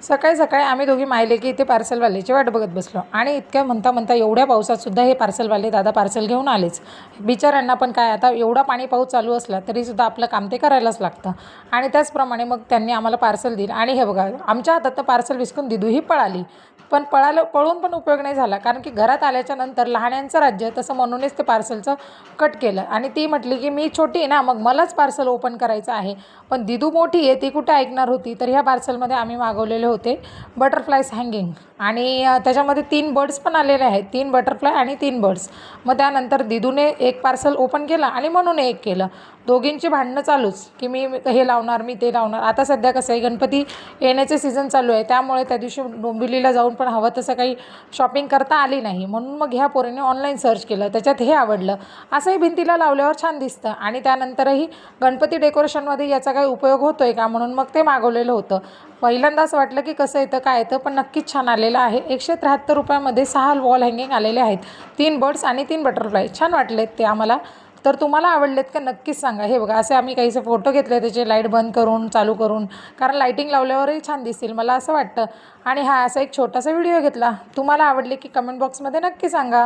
सकाळी सकाळी आम्ही दोघी मायले की इथे पार्सलवाल्याची वाट बघत बसलो आणि इतक्या म्हणता म्हणता एवढ्या पावसातसुद्धा हे पार्सलवाले दादा पार्सल घेऊन आलेच. बिचाऱ्यांना पण काय, आता एवढा पाणी पाऊस चालू असला तरीसुद्धा आपलं काम ते करायलाच लागतं. आणि त्याचप्रमाणे मग त्यांनी आम्हाला पार्सल दिलं. आणि हे बघा, आमच्या हातात पार्सल विसकून दिदूही पळाली. पण पळून पण उपयोग नाही झाला, कारण की घरात आल्याच्या नंतर लहान्यांचं राज्य तसं म्हणूनच ते पार्सलचं कट केलं. आणि ती म्हटली की मी छोटी आहे ना, मग मलाच पार्सल ओपन करायचं आहे. पण दिदू मोठी आहे, ती कुठे ऐकणार होती. तर ह्या पार्सलमध्ये आम्ही मागवलेले होते बटरफ्लायज हँगिंग. आणि त्याच्यामध्ये 3 बर्ड्स पण आलेले आहेत, 3 बटरफ्लाय आणि 3 बर्ड्स. मग त्यानंतर दिदूने एक पार्सल ओपन केलं आणि म्हणून एक केलं. दोघींची भांडणं चालूच की मी हे लावणार, मी ते लावणार. आता सध्या कसं आहे, गणपती येण्याचे सीझन चालू आहे, त्यामुळे त्या दिवशी डोंबिवलीला जाऊन पण हवं तसं काही शॉपिंग करता आली नाही. म्हणून मग ह्या पोरीने ऑनलाईन सर्च केलं, त्याच्यात हे आवडलं. असंही भिंतीला लावल्यावर छान दिसतं. आणि त्यानंतरही गणपती डेकोरेशनमध्ये याचा काही उपयोग होतो आहे का, म्हणून मग ते मागवलेलं होतं. पहिल्यांदा असं वाटलं की कसं येतं काय येतं, पण नक्कीच छान आलेलं आहे. 173 रुपयामध्ये 6 वॉल हँगिंग आलेले आहेत, 3 बर्ड्स आणि 3 बटरफ्लाय. छान वाटलेत ते आम्हाला. तर तुम्हाला आवडलेत का नक्कीच सांगा. हे बघा, असे आम्ही काहीसे फोटो घेतले त्याचे, लाईट बंद करून चालू करून, कारण लाईटिंग लावल्यावरही छान दिसतील मला असं वाटतं. आणि हा असा एक छोटासा व्हिडिओ घेतला. तुम्हाला आवडले की कमेंट बॉक्समध्ये नक्की सांगा.